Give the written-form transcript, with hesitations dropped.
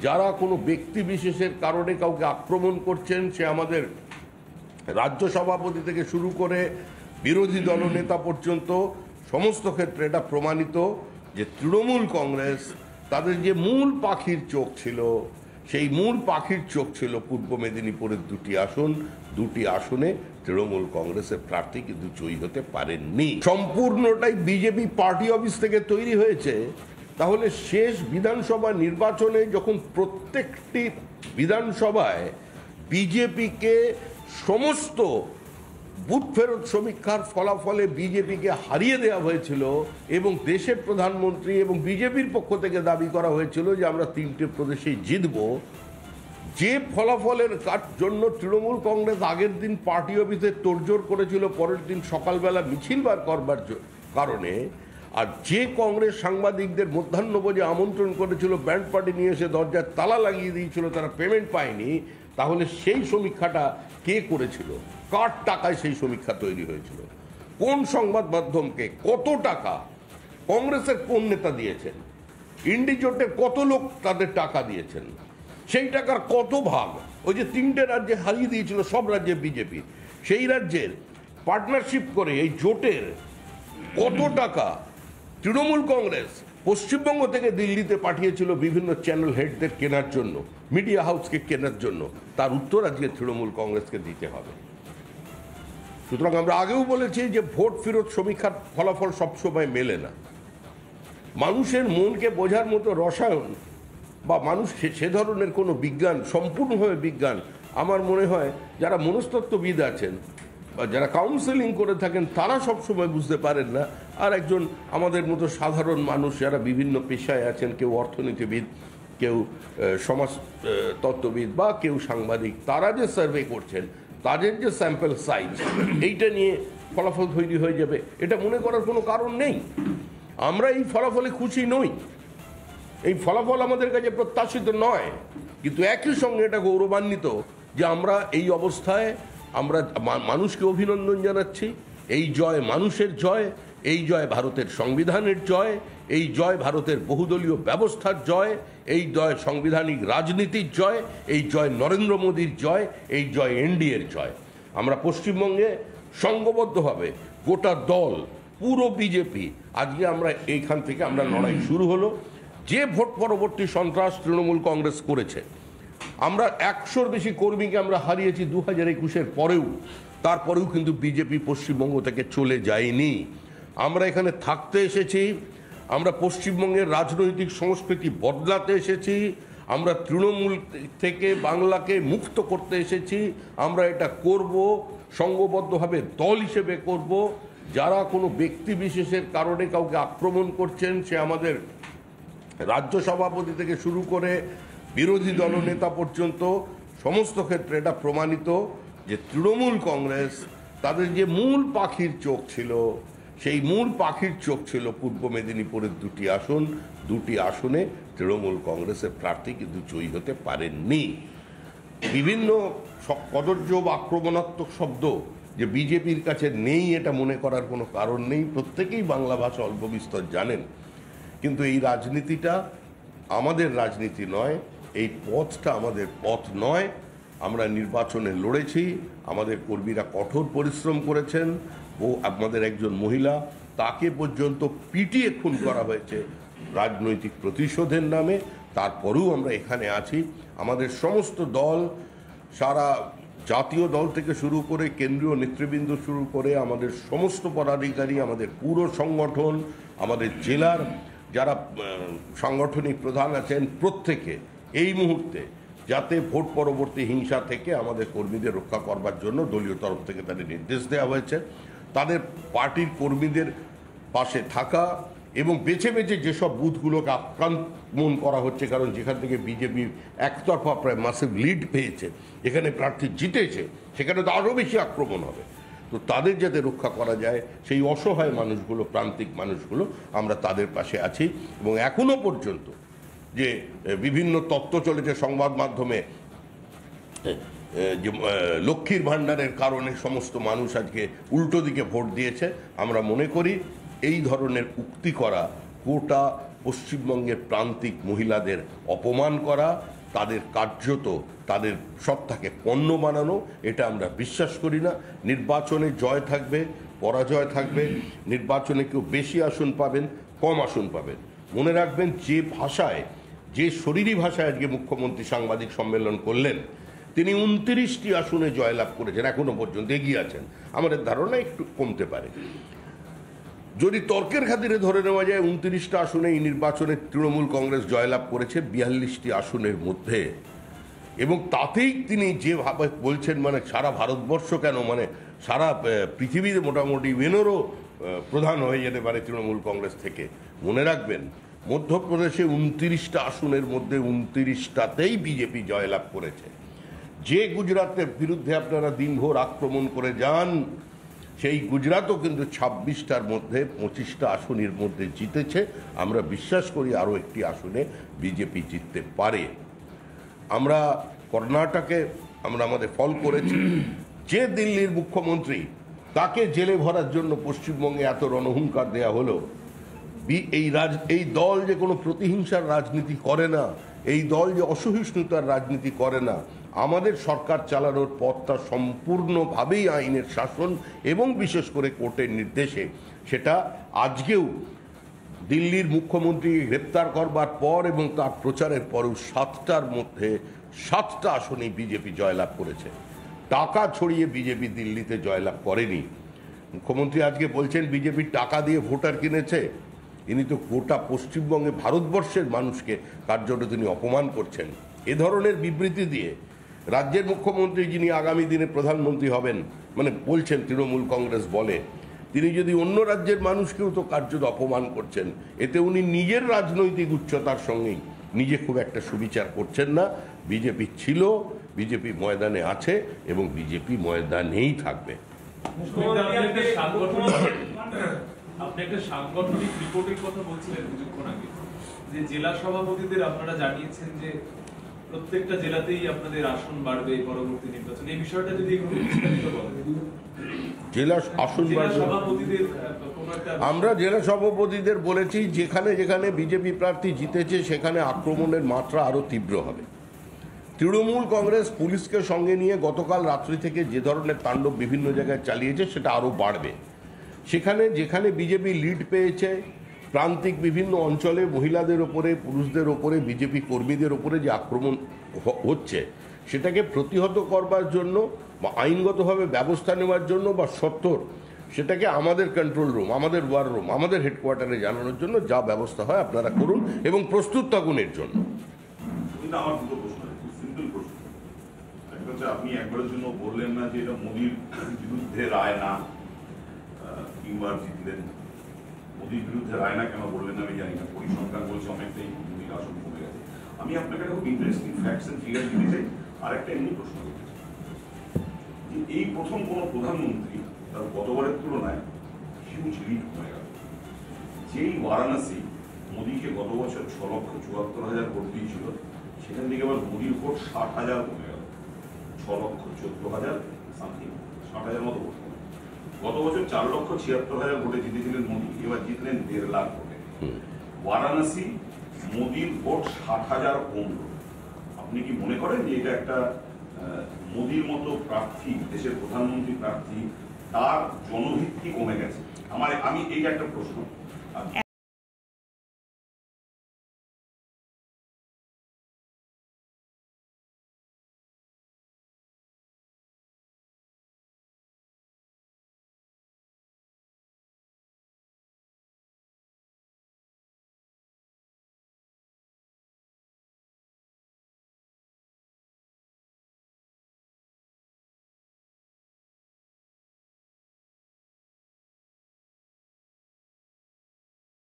যারা কোনো ব্যক্তি বিশেষের কারণে কাউকে আক্রমণ করছেন, সে আমাদের রাজ্য সভাপতি থেকে শুরু করে বিরোধী দলনেতা পর্যন্ত সমস্ত ক্ষেত্রে এটা প্রমাণিত যে তৃণমূল কংগ্রেস তাদের যে মূল পাখির চোখ ছিল, সেই মূল পাখির চোখ ছিল পূর্ব মেদিনীপুরের দুটি আসনে তৃণমূল কংগ্রেসের প্রার্থী কিন্তু জয়ী হতে পারেননি। সম্পূর্ণটাই বিজেপি পার্টি অফিস থেকে তৈরি হয়েছে। তাহলে শেষ বিধানসভা নির্বাচনে যখন প্রত্যেকটি বিধানসভায় বিজেপিকে সমস্ত বুথ ফেরত সমীক্ষার ফলাফলে বিজেপিকে হারিয়ে দেওয়া হয়েছিল এবং দেশের প্রধানমন্ত্রী এবং বিজেপির পক্ষ থেকে দাবি করা হয়েছিল যে আমরা 3টে প্রদেশেই জিতব, যে ফলাফলের জন্য তৃণমূল কংগ্রেস আগের দিন পার্টি অফিসে তোড়জোড় করেছিল পরের দিন সকালবেলা মিছিল বার করবার কারণে, আর যে কংগ্রেস সাংবাদিকদের মধ্যাহ্নভোজে আমন্ত্রণ করেছিল ব্যান্ড পার্টি নিয়ে এসে দরজার তালা লাগিয়ে দিয়েছিল, তারা পেমেন্ট পায়নি, তাহলে সেই সমীক্ষাটা কে করেছিল? কার টাকায় সেই সমীক্ষা তৈরি হয়েছিল? কোন সংবাদ মাধ্যমকে কত টাকা কংগ্রেসের কোন নেতা দিয়েছেন? ইন্ডিজোটের কত লোক তাদের টাকা দিয়েছেন? সেই টাকার কত ভাগ ওই যে 3টে রাজ্যে হারিয়ে দিয়েছিল সব রাজ্যে বিজেপি, সেই রাজ্যের পার্টনারশিপ করে এই জোটের কত টাকা তৃণমূল কংগ্রেস পশ্চিমবঙ্গ থেকে দিল্লিতে পাঠিয়েছিল বিভিন্ন চ্যানেল হেডদের কেনার জন্য, মিডিয়া হাউসকে কেনার জন্য, তার উত্তর আজকে তৃণমূল কংগ্রেসকে দিতে হবে। সুতরাং আমরা আগেও বলেছি যে ভোট ফেরত সমীক্ষার ফলাফল সবসময় মেলে না। মানুষের মনকে বোঝার মতো রসায়ন বা মানুষ সে ধরনের কোনো বিজ্ঞান, সম্পূর্ণভাবে বিজ্ঞান, আমার মনে হয় যারা মনস্তত্ত্ববিদ আছেন বা যারা কাউন্সেলিং করে থাকেন তারা সবসময় বুঝতে পারেন না। আর একজন আমাদের মতো সাধারণ মানুষ যারা বিভিন্ন পেশায় আছেন, কেউ অর্থনীতিবিদ, কেউ সমাজ তত্ত্ববিদ বা কেউ সাংবাদিক, তারা যে সার্ভে করছেন তাদের যে স্যাম্পল সাইজ, এইটা নিয়ে ফলাফল তৈরি হয়ে যাবে এটা মনে করার কোনো কারণ নেই। আমরা এই ফলাফলে খুশি নই, এই ফলাফল আমাদের কাছে প্রত্যাশিত নয়, কিন্তু একই সঙ্গে এটা গৌরবান্বিত যে আমরা এই অবস্থায় আমরা মানুষকে অভিনন্দন জানাচ্ছি। এই জয় মানুষের জয়, এই জয় ভারতের সংবিধানের জয়, এই জয় ভারতের বহুদলীয় ব্যবস্থার জয়, এই জয় সাংবিধানিক রাজনীতির জয়, এই জয় নরেন্দ্র মোদীর জয়, এই জয় এনডিএর জয়। আমরা পশ্চিমবঙ্গে সংঘবদ্ধভাবে গোটা দল, পুরো বিজেপি, আজকে আমরা এইখান থেকে আমরা লড়াই শুরু হলো। যে ভোট পরবর্তী সন্ত্রাস তৃণমূল কংগ্রেস করেছে, আমরা 100-র বেশি কর্মীকে আমরা হারিয়েছি 2021-এর পরেও, তারপরেও কিন্তু বিজেপি পশ্চিমবঙ্গ থেকে চলে যায়নি। আমরা এখানে থাকতে এসেছি, আমরা পশ্চিমবঙ্গের রাজনৈতিক সংস্কৃতি বদলাতে এসেছি, আমরা তৃণমূল থেকে বাংলাকে মুক্ত করতে এসেছি। আমরা এটা করব, সংঘবদ্ধভাবে দল হিসেবে করব। যারা কোনো ব্যক্তি বিশেষের কারণে কাউকে আক্রমণ করছেন, সে আমাদের রাজ্য সভাপতি থেকে শুরু করে বিরোধী দলনেতা পর্যন্ত সমস্ত ক্ষেত্রে এটা প্রমাণিত যে তৃণমূল কংগ্রেস তাদের যে মূল পাখির চোখ ছিল, সেই মূল পাখির চোখ ছিল পূর্ব মেদিনীপুরের দুটি আসনে তৃণমূল কংগ্রেসের প্রার্থী কিন্তু জয়ী হতে পারেননি। বিভিন্ন কদর্য বা আক্রমণাত্মক শব্দ যে বিজেপির কাছে নেই এটা মনে করার কোনো কারণ নেই, প্রত্যেকেই বাংলা ভাষা অল্প বিস্তর জানেন। কিন্তু এই রাজনীতিটা আমাদের রাজনীতি নয়, এই পথটা আমাদের পথ নয়। আমরা নির্বাচনে লড়েছি, আমাদের কর্মীরা কঠোর পরিশ্রম করেছেন, আমাদের একজন মহিলা তাকে পর্যন্ত পিটিয়ে খুন করা হয়েছে রাজনৈতিক প্রতিশোধের নামে, তারপরেও আমরা এখানে আছি। আমাদের সমস্ত দল, সারা জাতীয় দল থেকে শুরু করে কেন্দ্রীয় নেতৃবৃন্দ শুরু করে আমাদের সমস্ত পদাধিকারী, আমাদের পুরো সংগঠন, আমাদের জেলার যারা সাংগঠনিক প্রধান আছেন, প্রত্যেকে এই মুহূর্তে যাতে ভোট পরবর্তী হিংসা থেকে আমাদের কর্মীদের রক্ষা করবার জন্য দলীয় তরফ থেকে তাদের নির্দেশ দেওয়া হয়েছে। তাদের পার্টির কর্মীদের পাশে থাকা এবং বেছে বেছে যেসব বুথগুলোকে আক্রমণ করা হচ্ছে, কারণ যেখান থেকে বিজেপি একতরফা প্রায় মাসিভ লিড পেয়েছে, এখানে প্রার্থী জিতেছে, সেখানে তো আরও বেশি আক্রমণ হবে। তো তাদের যাতে রক্ষা করা যায়, সেই অসহায় মানুষগুলো, প্রান্তিক মানুষগুলো, আমরা তাদের পাশে আছি। এবং এখনো পর্যন্ত যে বিভিন্ন তত্ত্ব চলেছে সংবাদ মাধ্যমে যে লক্ষ্মীর ভাণ্ডারের কারণে সমস্ত মানুষ আজকে উল্টো দিকে ভোট দিয়েছে, আমরা মনে করি এই ধরনের উক্তি করা গোটা পশ্চিমবঙ্গের প্রান্তিক মহিলাদের অপমান করা, তাদের কার্যত তাদের সত্তাকে পণ্য বানানো, এটা আমরা বিশ্বাস করি না। নির্বাচনে জয় থাকবে, পরাজয় থাকবে। নির্বাচনে কেউ বেশি আসন পাবেন, কম আসন পাবেন। মনে রাখবেন, যে ভাষায়, যে শরীরী ভাষায় আজকে মুখ্যমন্ত্রী সাংবাদিক সম্মেলন করলেন, তিনি 29টি আসনে জয়লাভ করেছেন, এখনো পর্যন্ত এগিয়ে আছেন। আমাদের ধারণা একটু কমতে পারে। যদি তর্কের খাতিরে ধরে নেওয়া যায় 29টা আসনে এই নির্বাচনে তৃণমূল কংগ্রেস জয়লাভ করেছে 42টি আসনের মধ্যে, এবং তাতেই তিনি যেভাবে বলছেন, মানে সারা ভারতবর্ষ কেন, মানে সারা পৃথিবীতে মোটামুটি বেনোরও প্রধান হয়ে যেতে পারে তৃণমূল কংগ্রেস থেকে। মনে রাখবেন, মধ্যপ্রদেশে 29টা আসনের মধ্যে 29টাতেই বিজেপি জয়লাভ করেছে। যে গুজরাটের বিরুদ্ধে আপনারা দিনভর আক্রমণ করে যান, সেই গুজরাটও কিন্তু 26টার মধ্যে 25টা আসনের মধ্যে জিতেছে। আমরা বিশ্বাস করি আরও একটি আসনে বিজেপি জিততে পারে। আমরা কর্ণাটকে আমরা আমাদের ফল করেছি। যে দিল্লির মুখ্যমন্ত্রী, তাকে জেলে ভরার জন্য পশ্চিমবঙ্গে এত রণহুঙ্কার দেয়া হলো। এই দল যে কোনো প্রতিহিংসার রাজনীতি করে না, এই দল যে অসহিষ্ণুতার রাজনীতি করে না। আমাদের সরকার চালানোর পথটা সম্পূর্ণভাবেই আইনের শাসন এবং বিশেষ করে কোর্টের নির্দেশে। সেটা আজকেও দিল্লির মুখ্যমন্ত্রী গ্রেপ্তার করবার পর এবং তার প্রচারের পরেও 7টার মধ্যে 7টা আসনেই বিজেপি জয়লাভ করেছে। টাকা ছড়িয়ে বিজেপি দিল্লিতে জয়লাভ করেনি। মুখ্যমন্ত্রী আজকে বলছেন বিজেপি টাকা দিয়ে ভোটার কিনেছে। ইনি তো গোটা পশ্চিমবঙ্গে ভারতবর্ষের মানুষকে কার্যত তিনি অপমান করছেন। এ ধরনের বিবৃতি দিয়ে রাজ্যের মুখ্যমন্ত্রী, যিনি আগামী দিনে প্রধানমন্ত্রী হবেন, মানে বলছেন তৃণমূল কংগ্রেস বলে, তিনি যদি অন্য রাজ্যের মানুষকেও তো কার্যত অপমান করছেন। এতে উনি নিজের রাজনৈতিক উচ্চতার সঙ্গেই নিজে খুব একটা সুবিচার করছেন না। বিজেপি ছিল, বিজেপি ময়দানে আছে এবং বিজেপি ময়দানেই থাকবে। আপনি একটা সাংগঠনিক রিপোর্টের কথা বলছিলেন কিছুক্ষণ আগে, যে জেলা সভাপতিদের আপনারা জানিয়েছেন যে প্রত্যেকটা জেলাতেই আপনাদের আসন বাড়বে পরবর্তী নির্বাচনে। এই বিষয়টা যদি একটু বিস্তারিত বলেন। জেলা আসন বাড়বে, আমরা জেলা সভাপতিদের বলেছি যেখানে যেখানে বিজেপি প্রার্থী জিতেছে সেখানে আক্রমণের মাত্রা আরো তীব্র হবে। তৃণমূল কংগ্রেস পুলিশকে সঙ্গে নিয়ে গতকাল রাত্রি থেকে যে ধরনের তাণ্ডব বিভিন্ন জায়গায় চালিয়েছে সেটা আরো বাড়বে। সেখানে যেখানে বিজেপি লিড পেয়েছে, প্রান্তিক বিভিন্ন অঞ্চলে মহিলাদের ওপরে, পুরুষদের ওপরে, বিজেপি কর্মীদের ওপরে যে আক্রমণ হচ্ছে, সেটাকে প্রতিহত করবার জন্য বা আইনগতভাবে ব্যবস্থা নেওয়ার জন্য বা সত্তর, সেটাকে আমাদের কন্ট্রোল রুম, আমাদের ওয়ার রুম, আমাদের হেডকোয়ার্টারে জানানোর জন্য যা ব্যবস্থা হয় আপনারা করুন এবং প্রস্তুত থাকুন এর জন্য। আমার দুটো প্রশ্ন, সিম্পল প্রশ্ন। একটা হচ্ছে, আপনি একবারের জন্য বললেন না যে এটা মোদির বিরুদ্ধে রায় না, কিংবা জিতলেন। মোদির বিরুদ্ধে রায় না কেন বললেন আমি জানি না। পরিসংখ্যান বলছে অনেকটাই মোদির আসন কমে গেছে। আমি আপনাকে একটা খুব ইন্টারেস্টিং ফ্যাক্টস এন্ড ফিগার দিতে চাই। আর একটা এমনি প্রশ্ন করতে চাই যে এই প্রথম কোন প্রধানমন্ত্রী তার গতবারের তুলনায় হিউজ লিড কমে গেল। যেই বারাণসী মোদিকে গত বছর 6,74,000 ভোট দিয়েছিল, সেখান থেকে আবার মোদির ভোট 60,000 কমে গেল। 6,14,000 সামথিং, 60,000 মতো ভোট কমে। গত বছর 4,76,000 ভোটে জিতেছিলেন মোদী, এবার জিতলেন 1.5 লাখ ভোটে। বারাণসী মোদির ভোট 60,000 কমল। আপনি কি মনে করেন যে এটা একটা মোদির মতো প্রার্থী, দেশের প্রধানমন্ত্রী প্রার্থী, তার জনভিত্তি কমে গেছে? আমি এই একটা প্রশ্ন।